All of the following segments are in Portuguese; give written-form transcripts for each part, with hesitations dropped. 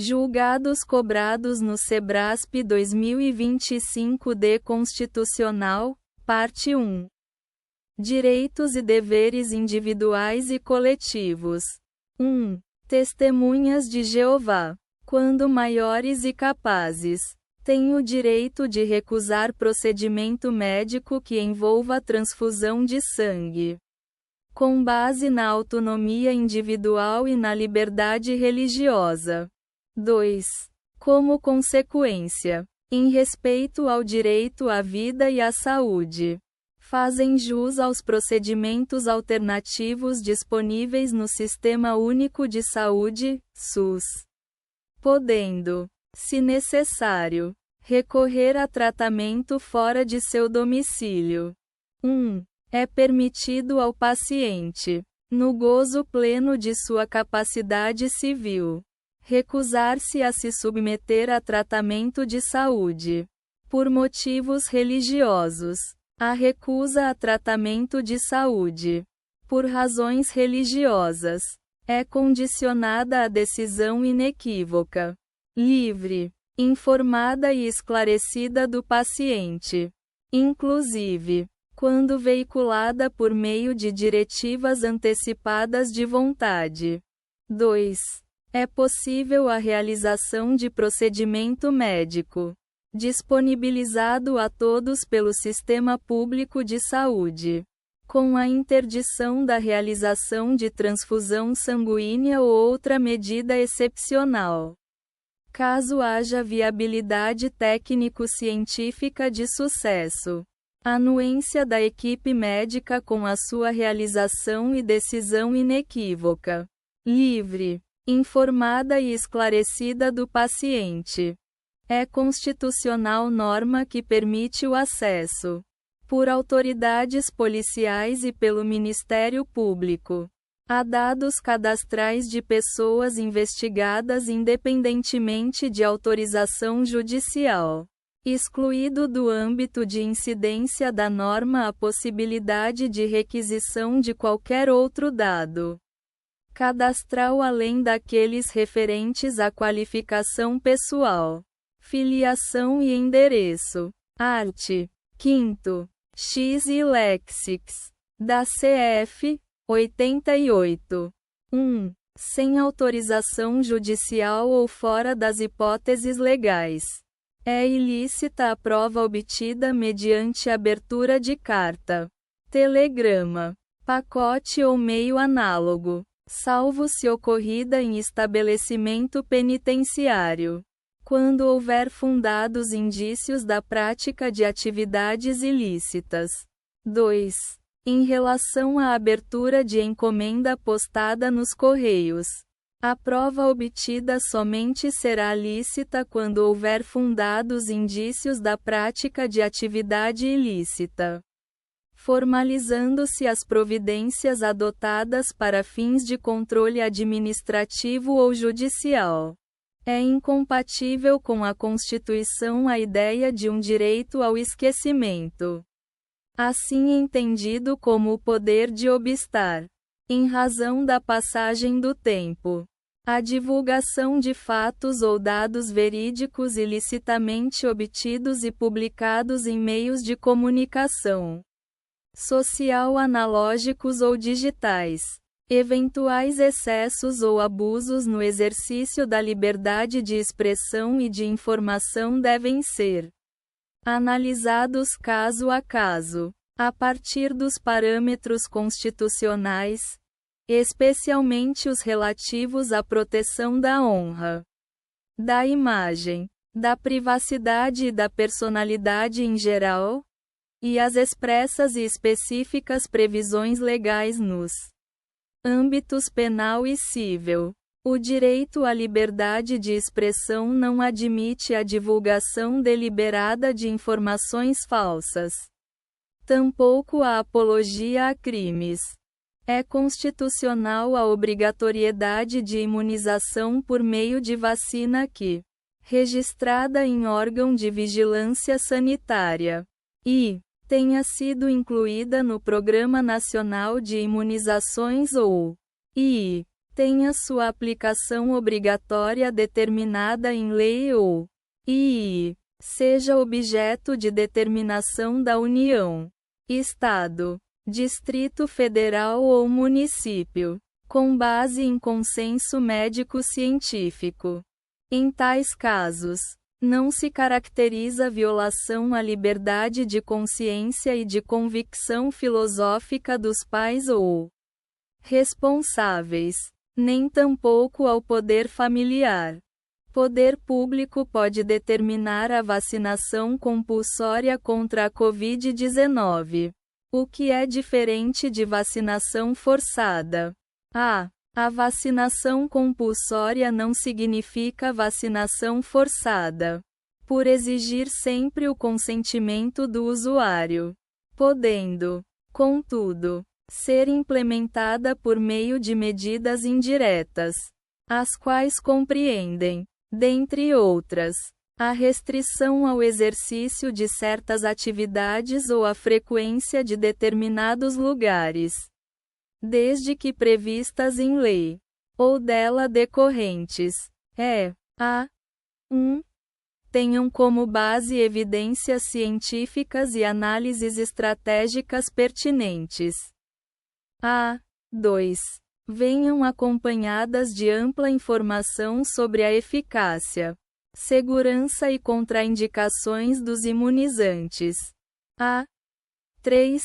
Julgados cobrados no Sebrasp 2025D Constitucional, Parte 1. Direitos e deveres individuais e coletivos. 1. Testemunhas de Jeová, quando maiores e capazes, têm o direito de recusar procedimento médico que envolva transfusão de sangue, com base na autonomia individual e na liberdade religiosa. 2. Como consequência, em respeito ao direito à vida e à saúde, fazem jus aos procedimentos alternativos disponíveis no Sistema Único de Saúde, SUS, podendo, se necessário, recorrer a tratamento fora de seu domicílio. 1. É permitido ao paciente, no gozo pleno de sua capacidade civil, recusar-se a se submeter a tratamento de saúde, por motivos religiosos. A recusa a tratamento de saúde, por razões religiosas, é condicionada à decisão inequívoca, livre, informada e esclarecida do paciente, inclusive, quando veiculada por meio de diretivas antecipadas de vontade. 2. É possível a realização de procedimento médico, disponibilizado a todos pelo Sistema Público de Saúde, com a interdição da realização de transfusão sanguínea ou outra medida excepcional, caso haja viabilidade técnico-científica de sucesso. Anuência da equipe médica com a sua realização e decisão inequívoca, livre, informada e esclarecida do paciente. É constitucional norma que permite o acesso, por autoridades policiais e pelo Ministério Público, a dados cadastrais de pessoas investigadas independentemente de autorização judicial. Excluído do âmbito de incidência da norma a possibilidade de requisição de qualquer outro dado cadastral além daqueles referentes à qualificação pessoal, filiação e endereço. Art. 5º. X e Lexics. Da CF. 88. 1. Sem autorização judicial ou fora das hipóteses legais, é ilícita a prova obtida mediante abertura de carta, telegrama, pacote ou meio análogo, salvo se ocorrida em estabelecimento penitenciário, quando houver fundados indícios da prática de atividades ilícitas. 2. Em relação à abertura de encomenda postada nos Correios, a prova obtida somente será lícita quando houver fundados indícios da prática de atividade ilícita, formalizando-se as providências adotadas para fins de controle administrativo ou judicial. É incompatível com a Constituição a ideia de um direito ao esquecimento, assim entendido como o poder de obstar, em razão da passagem do tempo, a divulgação de fatos ou dados verídicos ilicitamente obtidos e publicados em meios de comunicação social analógicos ou digitais. Eventuais excessos ou abusos no exercício da liberdade de expressão e de informação devem ser analisados caso a caso, a partir dos parâmetros constitucionais, especialmente os relativos à proteção da honra, da imagem, da privacidade e da personalidade em geral, e as expressas e específicas previsões legais nos âmbitos penal e civil. O direito à liberdade de expressão não admite a divulgação deliberada de informações falsas, tampouco a apologia a crimes. É constitucional a obrigatoriedade de imunização por meio de vacina que, registrada em órgão de vigilância sanitária, e tenha sido incluída no Programa Nacional de Imunizações ou tenha sua aplicação obrigatória determinada em lei ou e seja objeto de determinação da União, Estado, Distrito Federal ou município, com base em consenso médico-científico. Em tais casos, não se caracteriza violação à liberdade de consciência e de convicção filosófica dos pais ou responsáveis, nem tampouco ao poder familiar. Poder público pode determinar a vacinação compulsória contra a Covid-19, o que é diferente de vacinação forçada. A vacinação compulsória não significa vacinação forçada, por exigir sempre o consentimento do usuário, podendo, contudo, ser implementada por meio de medidas indiretas, as quais compreendem, dentre outras, a restrição ao exercício de certas atividades ou a frequência de determinados lugares, desde que previstas em lei, ou dela decorrentes, tenham como base evidências científicas e análises estratégicas pertinentes. 2. Venham acompanhadas de ampla informação sobre a eficácia, segurança e contraindicações dos imunizantes. 3.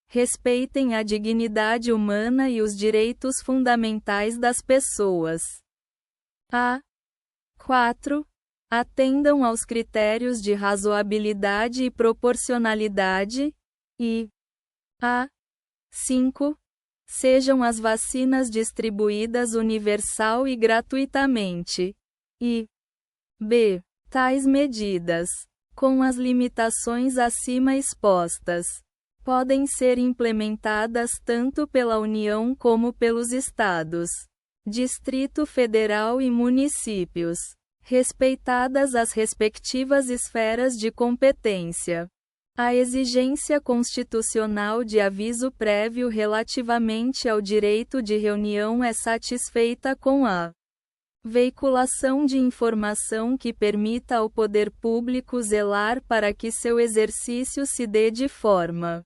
Respeitem a dignidade humana e os direitos fundamentais das pessoas. 4. Atendam aos critérios de razoabilidade e proporcionalidade. E 5. Sejam as vacinas distribuídas universal e gratuitamente. E tais medidas, com as limitações acima expostas, podem ser implementadas tanto pela União como pelos Estados, Distrito Federal e municípios, respeitadas as respectivas esferas de competência. A exigência constitucional de aviso prévio relativamente ao direito de reunião é satisfeita com a veiculação de informação que permita ao poder público zelar para que seu exercício se dê de forma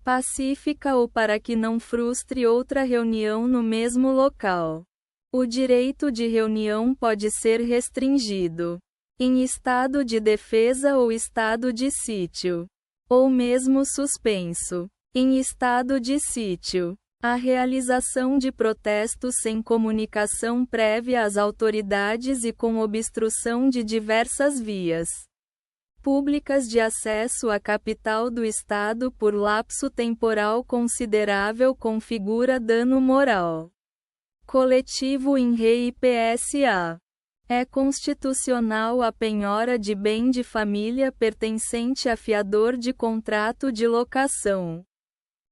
pacífica ou para que não frustre outra reunião no mesmo local. O direito de reunião pode ser restringido em estado de defesa ou estado de sítio, ou mesmo suspenso. Em estado de sítio, a realização de protestos sem comunicação prévia às autoridades e com obstrução de diversas vias públicas de acesso à capital do estado por lapso temporal considerável configura dano moral coletivo em rei e PSA. É constitucional a penhora de bem de família pertencente a fiador de contrato de locação,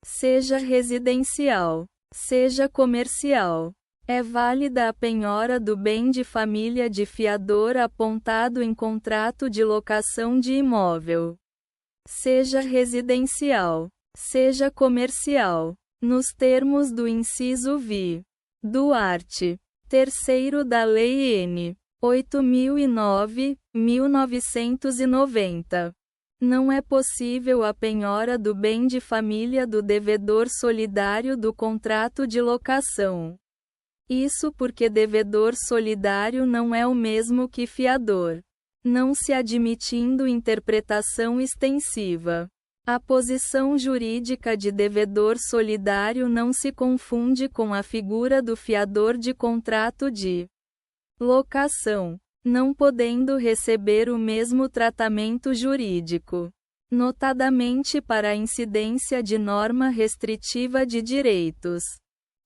seja residencial, seja comercial. É válida a penhora do bem de família de fiador apontado em contrato de locação de imóvel, seja residencial, seja comercial, nos termos do inciso vi do art. 3º da Lei N. 8009/1990. Não é possível a penhora do bem de família do devedor solidário do contrato de locação. Isso porque devedor solidário não é o mesmo que fiador, não se admitindo interpretação extensiva. A posição jurídica de devedor solidário não se confunde com a figura do fiador de contrato de locação, não podendo receber o mesmo tratamento jurídico, notadamente para a incidência de norma restritiva de direitos.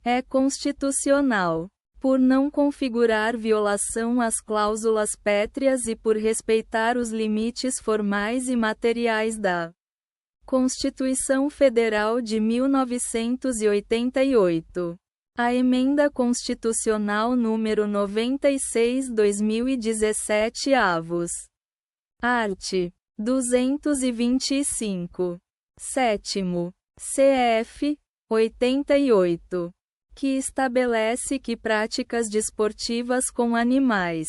É constitucional, por não configurar violação às cláusulas pétreas e por respeitar os limites formais e materiais da Constituição Federal de 1988. A Emenda Constitucional número 96/2017 avos. Art. 225. 7º. CF. 88. que estabelece que práticas desportivas com animais,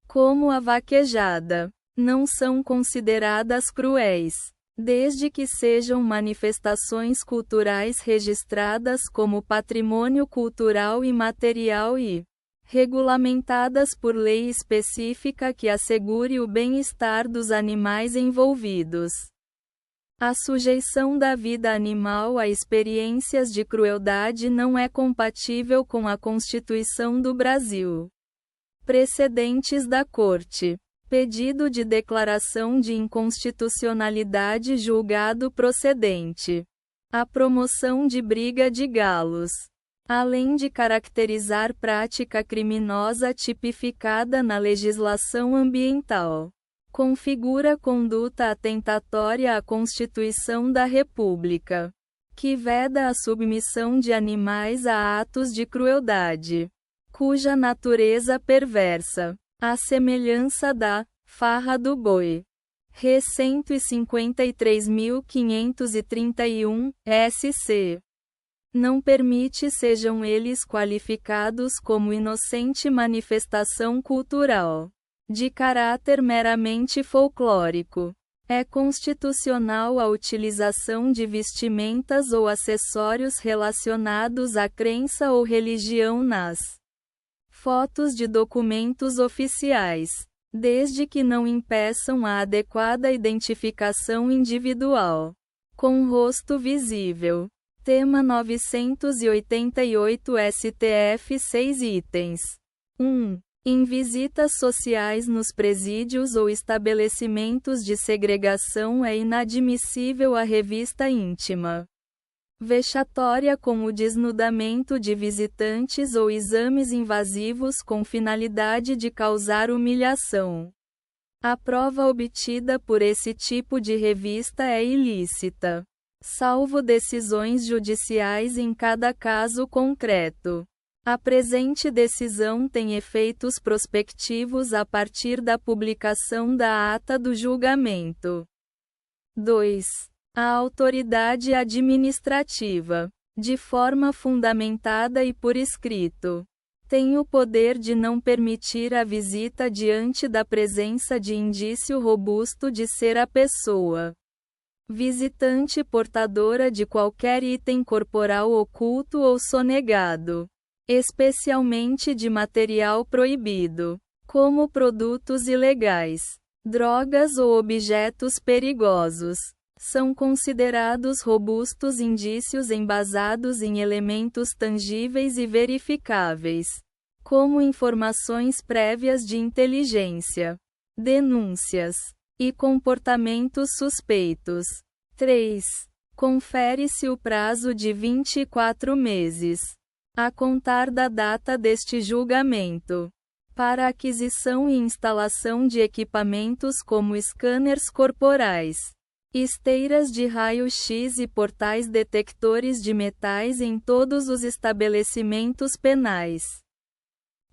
como a vaquejada, não são consideradas cruéis, desde que sejam manifestações culturais registradas como patrimônio cultural imaterial e regulamentadas por lei específica que assegure o bem-estar dos animais envolvidos. A sujeição da vida animal a experiências de crueldade não é compatível com a Constituição do Brasil. Precedentes da Corte. Pedido de declaração de inconstitucionalidade julgado procedente. A promoção de briga de galos, além de caracterizar prática criminosa tipificada na legislação ambiental, configura conduta atentatória à Constituição da República, que veda a submissão de animais a atos de crueldade, cuja natureza perversa, à semelhança da farra do boi. Re 153.531, SC. Não permite sejam eles qualificados como inocente manifestação cultural, de caráter meramente folclórico. É constitucional a utilização de vestimentas ou acessórios relacionados à crença ou religião nas fotos de documentos oficiais, desde que não impeçam a adequada identificação individual, com rosto visível. Tema 988 STF 6 itens. 1. Em visitas sociais nos presídios ou estabelecimentos de segregação é inadmissível a revista íntima vexatória com o desnudamento de visitantes ou exames invasivos com finalidade de causar humilhação. A prova obtida por esse tipo de revista é ilícita, salvo decisões judiciais em cada caso concreto. A presente decisão tem efeitos prospectivos a partir da publicação da ata do julgamento. 2. A autoridade administrativa, de forma fundamentada e por escrito, tem o poder de não permitir a visita diante da presença de indício robusto de ser a pessoa visitante portadora de qualquer item corporal oculto ou sonegado, especialmente de material proibido, como produtos ilegais, drogas ou objetos perigosos. São considerados robustos indícios embasados em elementos tangíveis e verificáveis, como informações prévias de inteligência, denúncias e comportamentos suspeitos. 3. Confere-se o prazo de 24 meses, a contar da data deste julgamento, para aquisição e instalação de equipamentos como scanners corporais, esteiras de raio-x e portais detectores de metais em todos os estabelecimentos penais.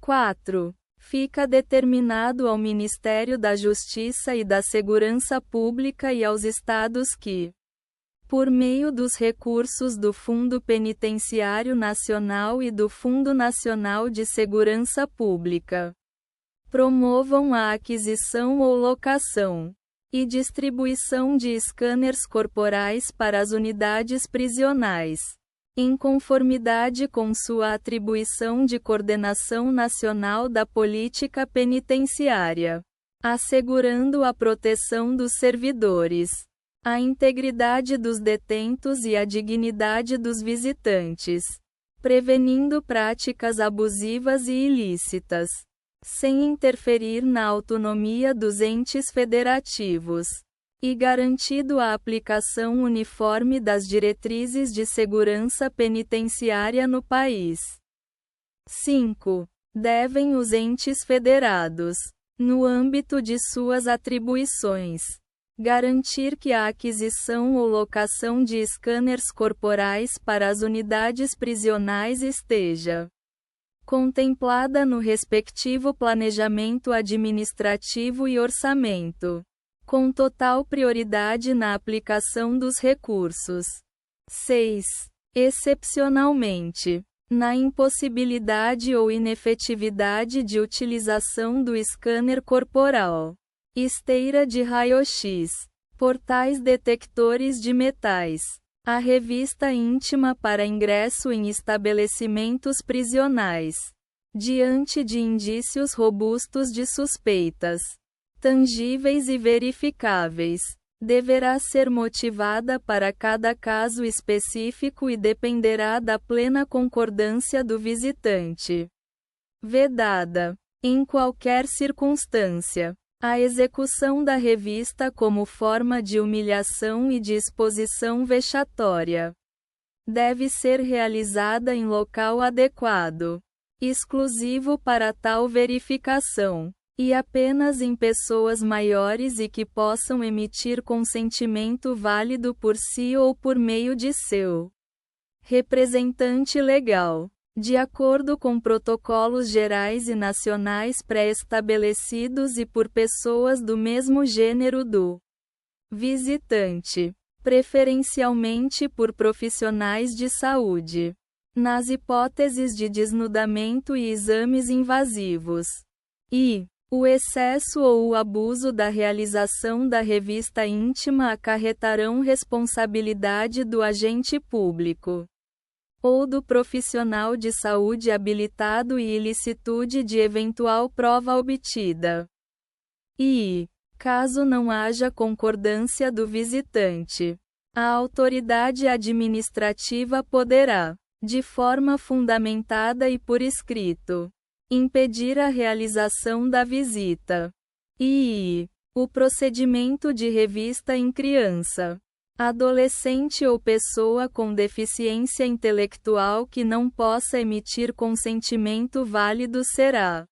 4. Fica determinado ao Ministério da Justiça e da Segurança Pública e aos Estados que, por meio dos recursos do Fundo Penitenciário Nacional e do Fundo Nacional de Segurança Pública, promovam a aquisição ou locação e distribuição de scanners corporais para as unidades prisionais, em conformidade com sua atribuição de coordenação nacional da política penitenciária, assegurando a proteção dos servidores, a integridade dos detentos e a dignidade dos visitantes, prevenindo práticas abusivas e ilícitas, sem interferir na autonomia dos entes federativos, e garantido a aplicação uniforme das diretrizes de segurança penitenciária no país. 5. Devem os entes federados, no âmbito de suas atribuições, garantir que a aquisição ou locação de scanners corporais para as unidades prisionais esteja contemplada no respectivo planejamento administrativo e orçamento, com total prioridade na aplicação dos recursos. 6. Excepcionalmente, na impossibilidade ou inefetividade de utilização do scanner corporal, esteira de raio-x, portais detectores de metais, a revista íntima para ingresso em estabelecimentos prisionais, diante de indícios robustos de suspeitas, tangíveis e verificáveis, deverá ser motivada para cada caso específico e dependerá da plena concordância do visitante. Vedada, em qualquer circunstância, a execução da revista como forma de humilhação e de exposição vexatória deve ser realizada em local adequado, exclusivo para tal verificação, e apenas em pessoas maiores e que possam emitir consentimento válido por si ou por meio de seu representante legal, de acordo com protocolos gerais e nacionais pré-estabelecidos e por pessoas do mesmo gênero do visitante, preferencialmente por profissionais de saúde, nas hipóteses de desnudamento e exames invasivos, e o excesso ou o abuso da realização da revista íntima acarretarão responsabilidade do agente público ou do profissional de saúde habilitado e ilicitude de eventual prova obtida. E, caso não haja concordância do visitante, a autoridade administrativa poderá, de forma fundamentada e por escrito, impedir a realização da visita. E o procedimento de revista em criança, adolescente ou pessoa com deficiência intelectual que não possa emitir consentimento válido será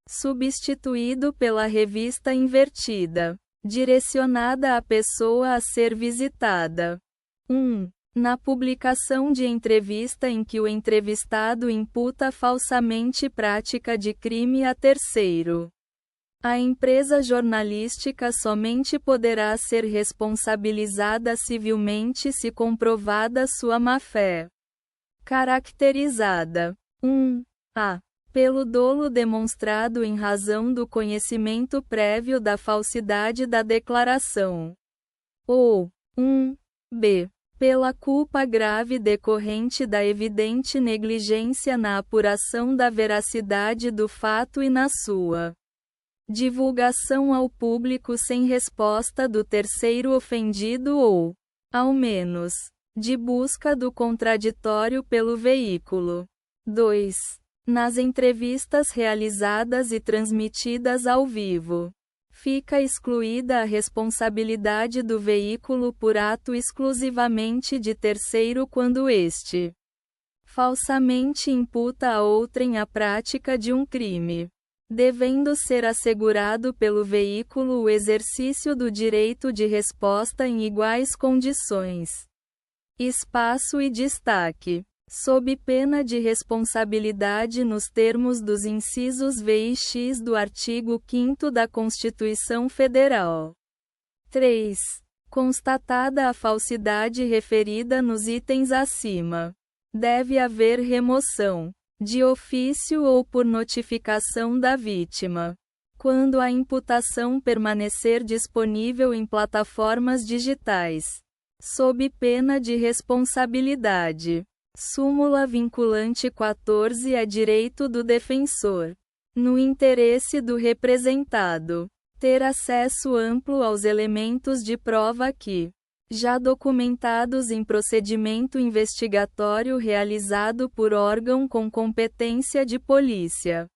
substituído pela revista invertida, direcionada à pessoa a ser visitada. 1. Na publicação de entrevista em que o entrevistado imputa falsamente prática de crime a terceiro, a empresa jornalística somente poderá ser responsabilizada civilmente se comprovada sua má-fé, caracterizada 1. Pelo dolo demonstrado em razão do conhecimento prévio da falsidade da declaração, ou 1. Pela culpa grave decorrente da evidente negligência na apuração da veracidade do fato e na sua divulgação ao público sem resposta do terceiro ofendido ou, ao menos, de busca do contraditório pelo veículo. 2. Nas entrevistas realizadas e transmitidas ao vivo, fica excluída a responsabilidade do veículo por ato exclusivamente de terceiro quando este falsamente imputa a outrem a prática de um crime, devendo ser assegurado pelo veículo o exercício do direito de resposta em iguais condições, espaço e destaque, sob pena de responsabilidade nos termos dos incisos V e X do artigo 5º da Constituição Federal. 3. Constatada a falsidade referida nos itens acima, deve haver remoção, de ofício ou por notificação da vítima, quando a imputação permanecer disponível em plataformas digitais, sob pena de responsabilidade. Súmula vinculante 14 é direito do defensor, no interesse do representado, ter acesso amplo aos elementos de prova que, já documentados em procedimento investigatório realizado por órgão com competência de polícia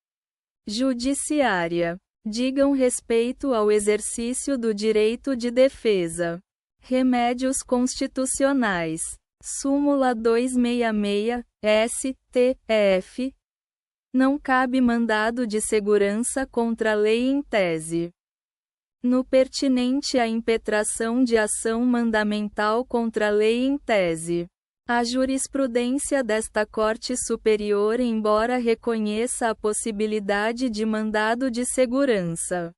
judiciária, digam respeito ao exercício do direito de defesa. Remédios constitucionais. Súmula 266, STF. Não cabe mandado de segurança contra a lei em tese, no pertinente à impetração de ação mandamental contra a lei em tese. A jurisprudência desta Corte Superior, embora reconheça a possibilidade de mandado de segurança,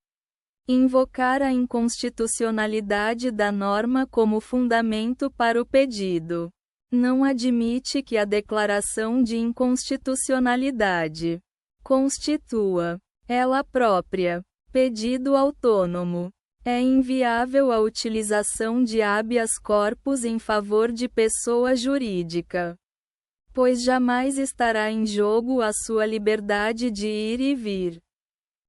invocar a inconstitucionalidade da norma como fundamento para o pedido, não admite que a declaração de inconstitucionalidade constitua, ela própria, pedido autônomo. É inviável a utilização de habeas corpus em favor de pessoa jurídica, pois jamais estará em jogo a sua liberdade de ir e vir,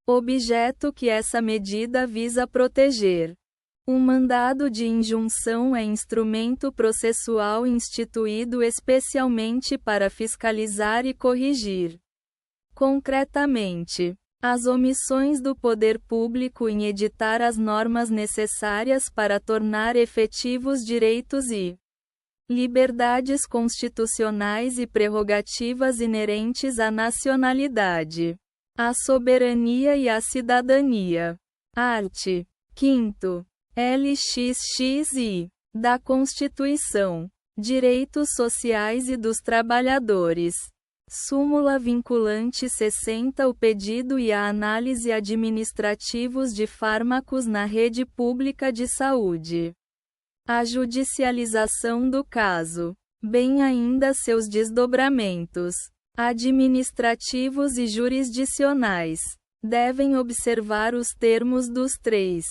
objeto que essa medida visa proteger. Um mandado de injunção é instrumento processual instituído especialmente para fiscalizar e corrigir, concretamente, as omissões do poder público em editar as normas necessárias para tornar efetivos direitos e liberdades constitucionais e prerrogativas inerentes à nacionalidade, à soberania e à cidadania. Art. 5º. LXXI. Da Constituição. Direitos Sociais e dos Trabalhadores. Súmula vinculante 60. O pedido e a análise administrativos de fármacos na rede pública de saúde. A judicialização do caso, bem ainda seus desdobramentos administrativos e jurisdicionais, devem observar os termos dos 3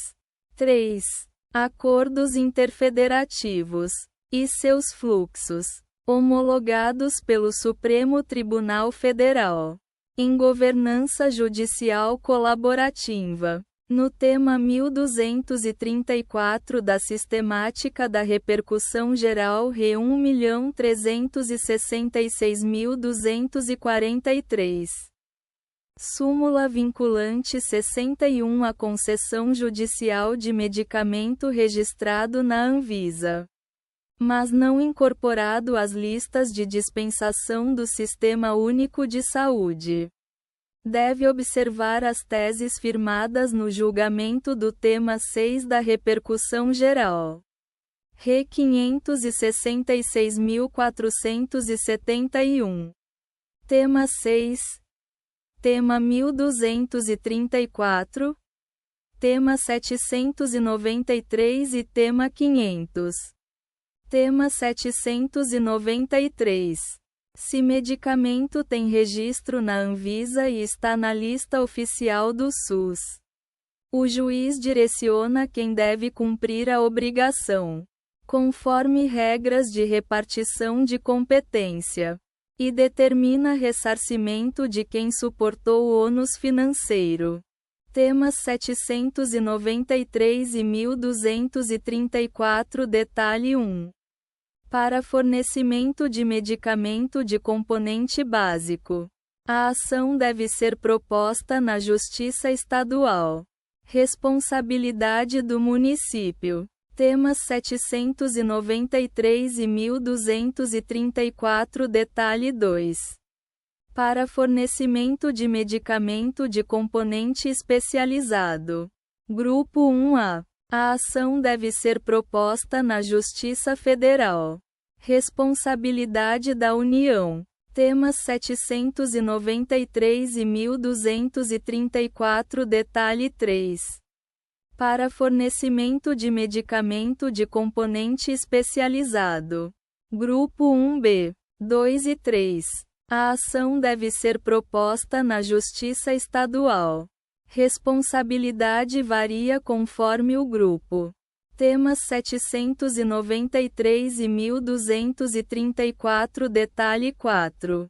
acordos interfederativos e seus fluxos, homologados pelo Supremo Tribunal Federal, em governança judicial colaborativa. No tema 1234 da Sistemática da Repercussão Geral RE 1.366.243. Súmula vinculante 61. A concessão judicial de medicamento registrado na Anvisa, mas não incorporado às listas de dispensação do Sistema Único de Saúde, deve observar as teses firmadas no julgamento do tema 6 da repercussão geral. RE 566.471. Tema 6. Tema 1234. Tema 793 e tema 500. Tema 793. Se medicamento tem registro na Anvisa e está na lista oficial do SUS, o juiz direciona quem deve cumprir a obrigação, conforme regras de repartição de competência, e determina ressarcimento de quem suportou o ônus financeiro. Temas 793 e 1234. Detalhe 1. Para fornecimento de medicamento de componente básico, a ação deve ser proposta na Justiça Estadual. Responsabilidade do município. Temas 793 e 1234. Detalhe 2. Para fornecimento de medicamento de componente especializado. Grupo 1A. A ação deve ser proposta na Justiça Federal. Responsabilidade da União. Temas 793 e 1234. Detalhe 3. Para fornecimento de medicamento de componente especializado. Grupo 1B. 2 e 3. A ação deve ser proposta na Justiça Estadual. Responsabilidade varia conforme o grupo. Temas 793 e 1234. Detalhe 4.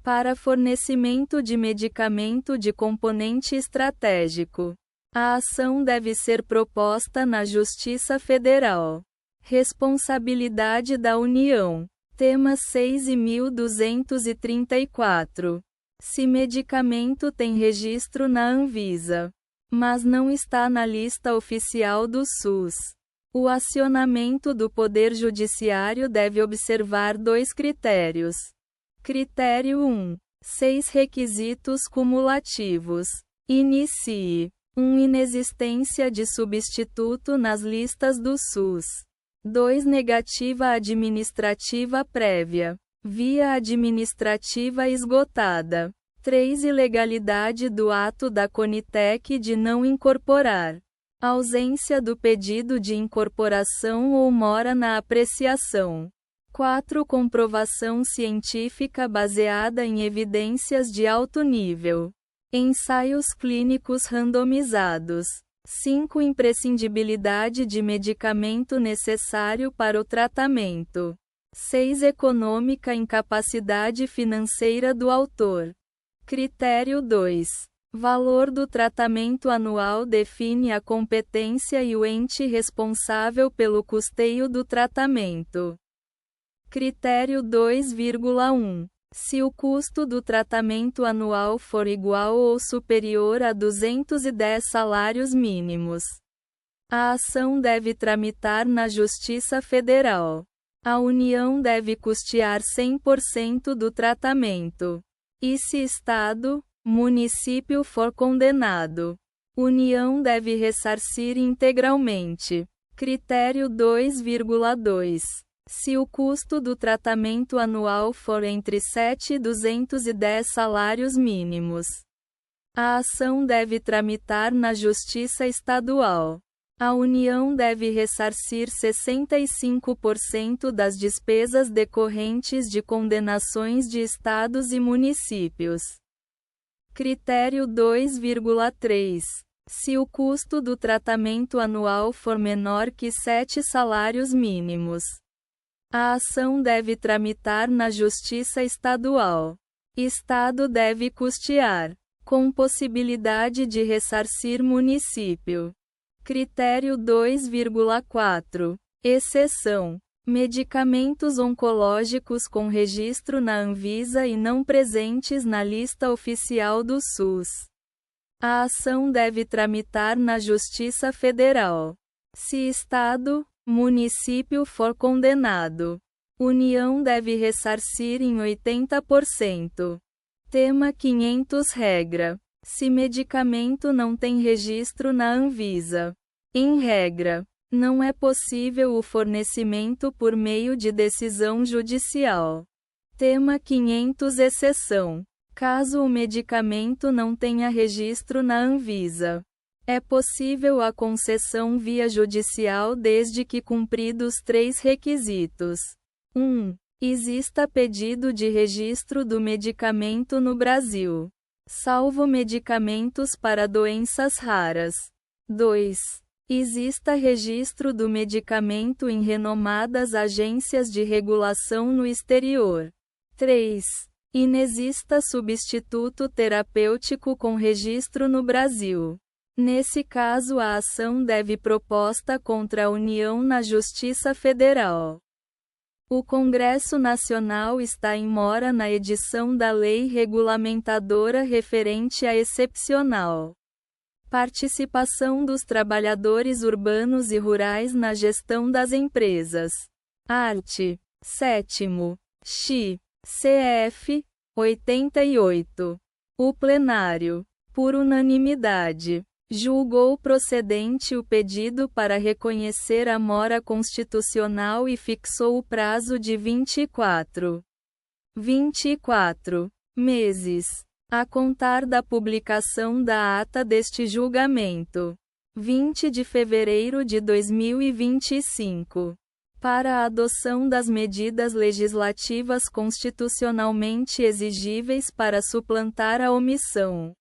Para fornecimento de medicamento de componente estratégico, a ação deve ser proposta na Justiça Federal. Responsabilidade da União. Temas 6 e 1234. Se medicamento tem registro na Anvisa, mas não está na lista oficial do SUS, o acionamento do Poder Judiciário deve observar 2 critérios. Critério 1. 6 requisitos cumulativos. Inicie. 1. Inexistência de substituto nas listas do SUS. 2. Negativa administrativa prévia. Via administrativa esgotada. 3. Ilegalidade do ato da Conitec de não incorporar. Ausência do pedido de incorporação ou mora na apreciação. 4. Comprovação científica baseada em evidências de alto nível. Ensaios clínicos randomizados. 5. Imprescindibilidade de medicamento necessário para o tratamento. 6. Econômica incapacidade financeira do autor. Critério 2. Valor do tratamento anual define a competência e o ente responsável pelo custeio do tratamento. Critério 2,1. Se o custo do tratamento anual for igual ou superior a 210 salários mínimos, a ação deve tramitar na Justiça Federal. A União deve custear 100% do tratamento. E se Estado, município for condenado, União deve ressarcir integralmente. Critério 2,2. Se o custo do tratamento anual for entre 7 e 210 salários mínimos, a ação deve tramitar na Justiça Estadual. A União deve ressarcir 65% das despesas decorrentes de condenações de estados e municípios. Critério 2,3. Se o custo do tratamento anual for menor que 7 salários mínimos, a ação deve tramitar na Justiça Estadual. Estado deve custear, com possibilidade de ressarcir município. Critério 2,4. Exceção. Medicamentos oncológicos com registro na Anvisa e não presentes na lista oficial do SUS. A ação deve tramitar na Justiça Federal. Se Estado, município for condenado, União deve ressarcir em 80%. Tema 500 Regra. Se medicamento não tem registro na Anvisa, em regra, não é possível o fornecimento por meio de decisão judicial. Tema 500 Exceção. Caso o medicamento não tenha registro na Anvisa, é possível a concessão via judicial desde que cumpridos 3 requisitos. 1. Exista pedido de registro do medicamento no Brasil, salvo medicamentos para doenças raras. 2. Exista registro do medicamento em renomadas agências de regulação no exterior. 3. Inexista substituto terapêutico com registro no Brasil. Nesse caso, a ação deve proposta contra a União na Justiça Federal. O Congresso Nacional está em mora na edição da lei regulamentadora referente à excepcional participação dos trabalhadores urbanos e rurais na gestão das empresas. Art. 7º. Xi. CF. 88. O plenário, por unanimidade, julgou procedente o pedido para reconhecer a mora constitucional e fixou o prazo de 24 meses, a contar da publicação da ata deste julgamento, 20 de fevereiro de 2025, para a adoção das medidas legislativas constitucionalmente exigíveis para suplantar a omissão